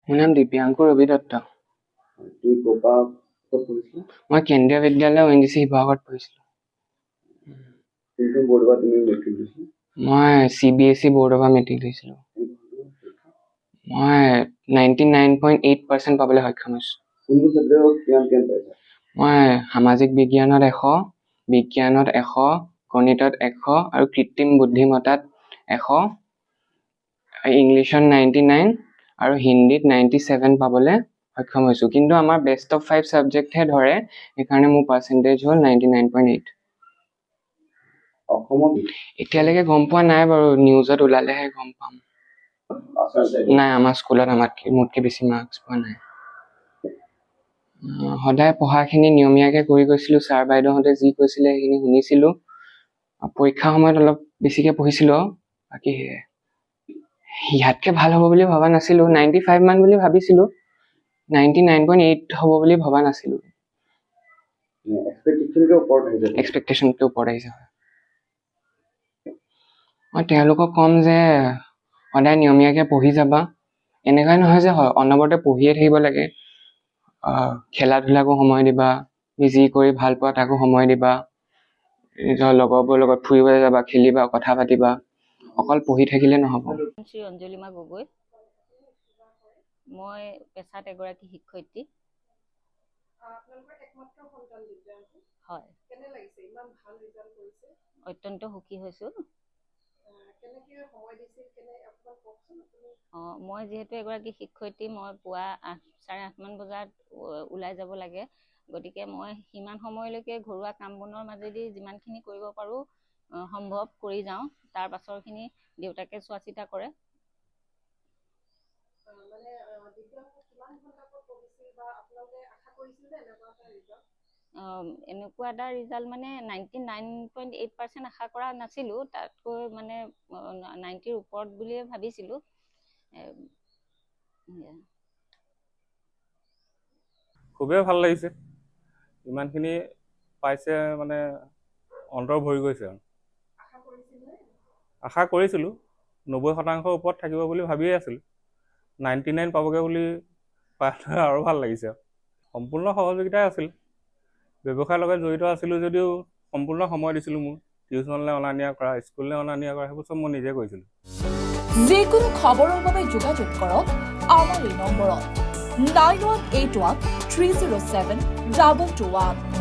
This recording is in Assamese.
মোৰ নাম দিব্যাংকু ৰবি দত্ত। তুমি ক'পা ক'ত পঢ়িছিলা? মই কেন্দ্ৰীয় বিদ্যালয় ONGC শিৱসাগৰত পঢ়িছিলোঁ। কোনখন বৰ্ডৰ পৰা তুমি মেট্ৰিক দিছিলা? মই CBSE বৰ্ডৰ পৰা মেট্ৰিক দিছিলোঁ। মই 99.8% পাবলৈ সক্ষম হৈছোঁ। কোনটো ছাবজেক্টত কিমান পাইছা? মই সামাজিক বিজ্ঞানত 100, বিজ্ঞানত 100, গণিতত 100 আৰু কৃত্ৰিম বুদ্ধিমত্তাত 100, ইংলিছত 99 আৰু হিন্দীত 97 পাবলৈ সক্ষম হৈছোঁ। কিন্তু আমাৰ বেষ্ট অফ 5 ছাবজেক্টহে ধৰে, সেইকাৰণে মোৰ পাৰ্চেণ্টেজ হ'ল 99.8। অসমত এতিয়ালৈকে গম পোৱা নাই বাৰু, নিউজত ওলালেহে গম পাম। নাই, আমাৰ স্কুলত মোতকৈ বেছি মাৰ্কছ পোৱা নাই। সদায় পঢ়াখিনি নিয়মীয়াকৈ কৰি গৈছিলোঁ। ছাৰ বাইদেউহঁতে যি কৈছিলে সেইখিনি শুনিছিলোঁ। পৰীক্ষাৰ সময়ত অলপ বেছিকৈ পঢ়িছিলোঁ। বাকী ইয়াতকৈ ভাল হ'ব বুলি ভবা নাছিলোঁ। 95 মান বুলি ভাবিছিলোঁ, 99.8 হ'ব বুলি ভবা নাছিলোঁ। এক্সপেক্টেশ্যনতকৈ ওপৰত আহিছে। মই তেওঁলোকক ক'ম যে সদায় নিয়মীয়াকৈ পঢ়ি যাবা। এনেকুৱাই নহয় যে অনবৰতে পঢ়িয়ে থাকিব লাগে। খেলা ধূলাকো সময় দিবা, যি কৰি ভাল পোৱা তাকো সময় দিবা। নিজৰ লগৰবোৰৰ লগত ফুৰিবলৈ যাবা, খেলিবা, কথা পাতিবা। অকল পঢ়ি থাকিলে নহ'ব। শ্ৰী অঞ্জলিমা গগৈ, মই পেছাত এগৰাকী শিক্ষয়িত্ৰী। হয়, অত্যন্ত সুখী হৈছোঁ। মই যিহেতু এগৰাকী শিক্ষয়িত্ৰী, মই পুৱা 8:30 মান বজাত ওলাই যাব লাগে। গতিকে মই সিমান সময়লৈকে ঘৰুৱা কাম বনৰ মাজেদি যিমানখিনি কৰিব পাৰোঁ সম্ভৱ কৰি যাওঁ। তাৰ পাছৰখিনি দেউতাকে চোৱা চিতা কৰে। এনেকুৱা এটা ৰিজাল্ট মানে 99.8% আশা কৰা নাছিলোঁ। তাতকৈ মানে 90ৰ ওপৰত বুলিয়ে ভাবিছিলোঁ। খুবেই ভাল লাগিছে, ইমানখিনি পাইছে মানে অন্তৰ ভৰি গৈছে। আৰু আশা কৰিছিলোঁ 90% ওপৰত থাকিব বুলি ভাবিয়ে আছিলোঁ। 99 পাবগৈ বুলি পাই আৰু ভাল লাগিছে। সম্পূৰ্ণ সহযোগিতাই আছিল। ব্যৱসায়ৰ লগত জড়িত আছিলোঁ যদিও সম্পূৰ্ণ সময় দিছিলোঁ। মোৰ টিউশ্যনলৈ অনা নিয়া কৰা, স্কুললৈ অনা নিয়া কৰা, সেইবোৰ চব মই নিজে কৰিছিলোঁ। যিকোনো খবৰৰ বাবে যোগাযোগ কৰক আমাৰ এই নম্বৰত 9181 307 2221।